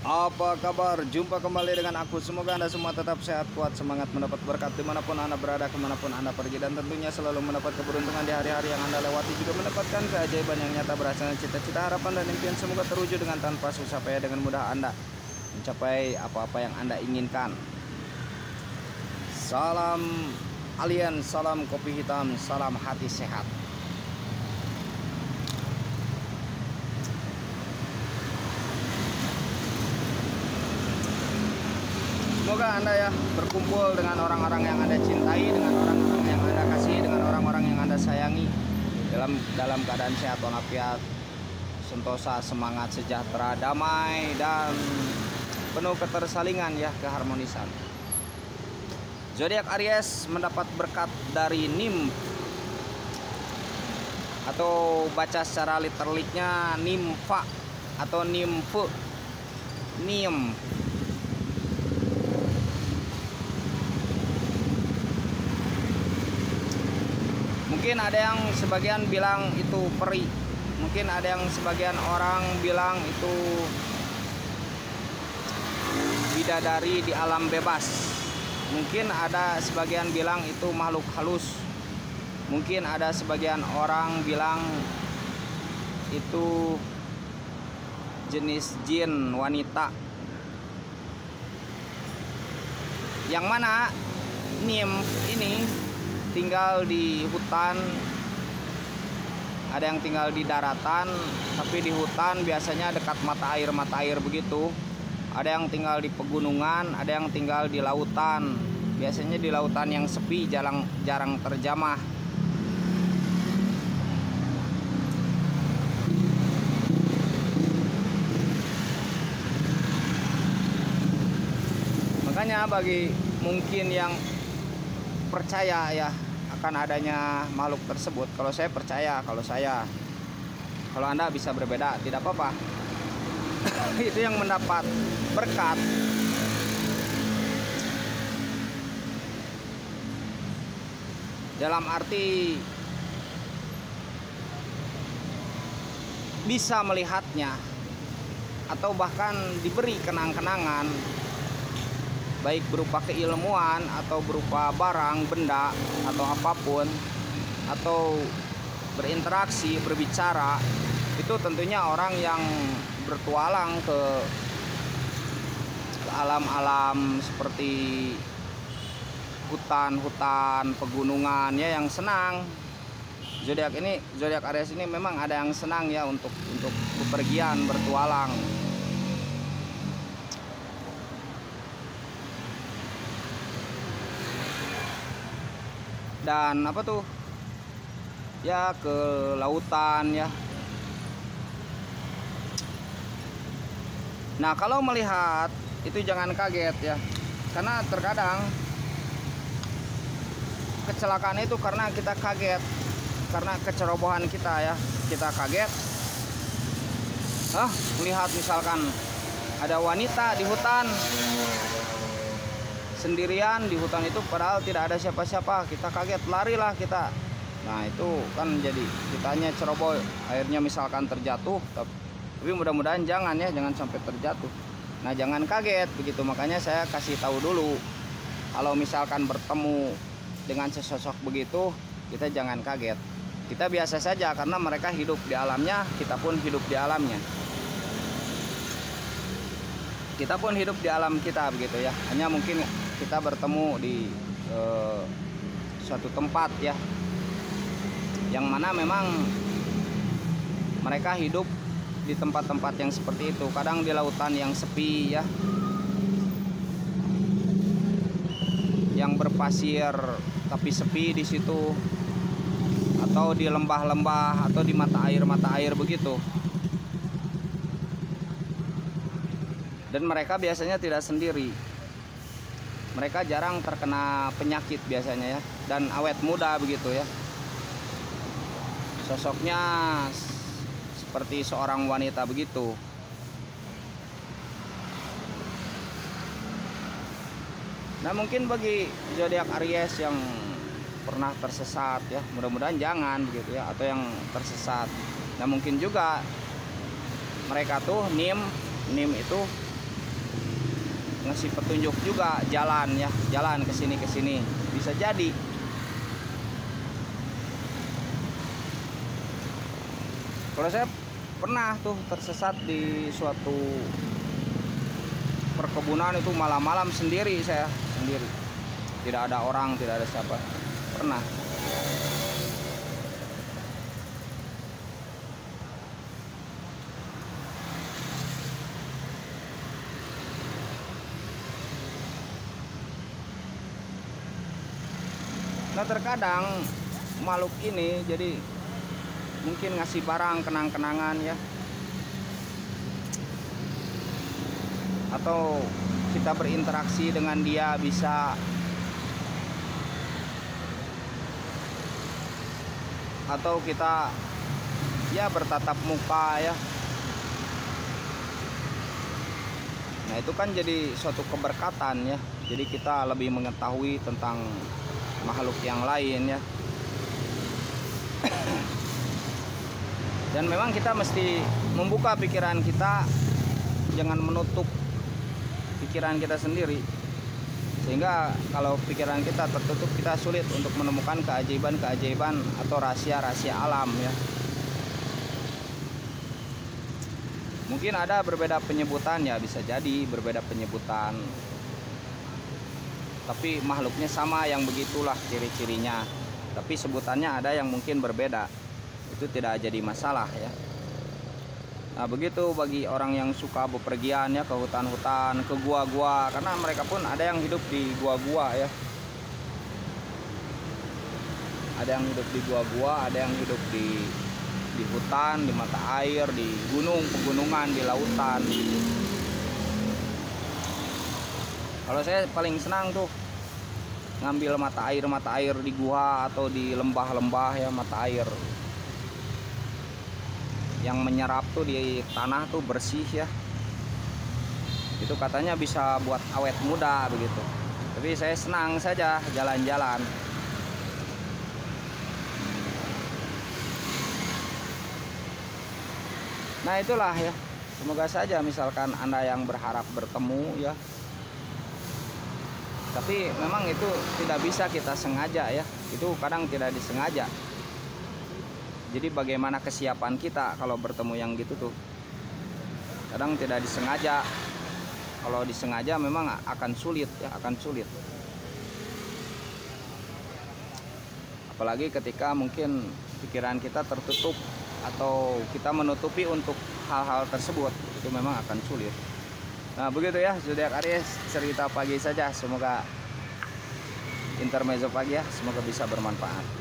Apa kabar? Jumpa kembali dengan aku. Semoga Anda semua tetap sehat, kuat, semangat, mendapat berkat dimanapun Anda berada, kemanapun Anda pergi, dan tentunya selalu mendapat keberuntungan di hari-hari yang Anda lewati, juga mendapatkan keajaiban yang nyata berhasil. Cita-cita, harapan, dan impian semoga terwujud dengan tanpa susah payah. Dengan mudah Anda mencapai apa-apa yang Anda inginkan. Salam alien, salam kopi hitam, salam hati sehat. Semoga Anda ya berkumpul dengan orang-orang yang Anda cintai, dengan orang-orang yang Anda kasih, dengan orang-orang yang Anda sayangi dalam keadaan sehat walafiat, sentosa, semangat, sejahtera, damai, dan penuh ketersalingan ya, keharmonisan. Zodiak Aries mendapat berkat dari Nim, atau baca secara literalnya nimfa atau nimfe. Nim. Mungkin ada yang sebagian bilang itu peri, mungkin ada yang sebagian orang bilang itu bidadari di alam bebas, mungkin ada sebagian bilang itu makhluk halus, mungkin ada sebagian orang bilang itu jenis jin wanita. Yang mana Nim ini tinggal di hutan, ada yang tinggal di daratan, tapi di hutan biasanya dekat mata air begitu. Ada yang tinggal di pegunungan, ada yang tinggal di lautan. Biasanya di lautan yang sepi, jarang terjamah. Makanya bagi mungkin yang percaya ya akan adanya makhluk tersebut, kalau saya percaya, kalau Anda bisa berbeda, tidak apa-apa. Itu yang mendapat berkat dalam arti bisa melihatnya atau bahkan diberi kenang-kenangan, baik berupa keilmuan atau berupa barang, benda, atau apapun, atau berinteraksi, berbicara. Itu tentunya orang yang bertualang ke alam-alam seperti hutan, pegunungan ya, yang senang. Zodiak Aries ini memang ada yang senang ya untuk bepergian, bertualang. Dan apa tuh ya, ke lautan ya. Nah, kalau melihat itu jangan kaget ya, karena terkadang kecelakaan itu karena kita kaget, karena kecerobohan kita ya, kita kaget melihat misalkan ada wanita di hutan sendirian, di hutan itu padahal tidak ada siapa-siapa, kita kaget, larilah kita. Nah, itu kan jadi kitanya ceroboh, akhirnya misalkan terjatuh. Tapi mudah-mudahan jangan sampai terjatuh. Nah, jangan kaget begitu. Makanya saya kasih tahu dulu, kalau misalkan bertemu dengan sesosok begitu, kita jangan kaget, kita biasa saja, karena mereka hidup di alamnya, kita pun hidup di alamnya. Kita pun hidup di alam kita begitu ya. Hanya mungkin kita bertemu di suatu tempat ya, yang mana memang mereka hidup di tempat-tempat yang seperti itu. Kadang di lautan yang sepi ya, yang berpasir tapi sepi di situ, atau di lembah-lembah, atau di mata air begitu. Dan mereka biasanya tidak sendiri, mereka jarang terkena penyakit biasanya ya, dan awet muda begitu ya. Sosoknya seperti seorang wanita begitu. Nah, mungkin bagi zodiak Aries yang pernah tersesat ya, mudah-mudahan jangan begitu ya, atau yang tersesat. Nah, mungkin juga mereka tuh Nim itu ngasih petunjuk juga jalan ya, jalan ke sini bisa jadi. Kalau saya pernah tuh tersesat di suatu perkebunan itu malam-malam sendiri, saya sendiri, tidak ada orang, tidak ada siapa, pernah. Nah terkadang makhluk ini jadi mungkin ngasih barang kenang-kenangan ya, atau kita berinteraksi dengan dia bisa, atau kita ya bertatap muka ya. Nah itu kan jadi suatu keberkatan ya, jadi kita lebih mengetahui tentang makhluk yang lain ya. Dan memang kita mesti membuka pikiran kita, jangan menutup pikiran kita sendiri, sehingga kalau pikiran kita tertutup, kita sulit untuk menemukan keajaiban-keajaiban atau rahasia-rahasia alam ya. Mungkin ada berbeda penyebutan ya, bisa jadi berbeda penyebutan, tapi makhluknya sama yang begitulah ciri-cirinya, tapi sebutannya ada yang mungkin berbeda. Itu tidak jadi masalah ya. Nah begitu bagi orang yang suka bepergian ya ke hutan-hutan, ke gua-gua, karena mereka pun ada yang hidup di gua-gua ya, ada yang hidup di gua-gua, ada yang hidup di hutan, di mata air, di gunung, pegunungan, di lautan gitu. Kalau saya paling senang tuh ngambil mata air di gua atau di lembah-lembah ya, mata air yang menyerap tuh di tanah tuh bersih ya. Itu katanya bisa buat awet muda begitu. Tapi saya senang saja jalan-jalan. Nah itulah ya. Semoga saja misalkan Anda yang berharap bertemu ya. Tapi memang itu tidak bisa kita sengaja ya. Itu kadang tidak disengaja. Jadi bagaimana kesiapan kita kalau bertemu yang gitu tuh, kadang tidak disengaja. Kalau disengaja memang akan sulit ya, akan sulit. Apalagi ketika mungkin pikiran kita tertutup atau kita menutupi untuk hal-hal tersebut, itu memang akan sulit. Nah begitu ya zodiak Aries, cerita pagi saja, semoga intermezzo pagi ya, semoga bisa bermanfaat.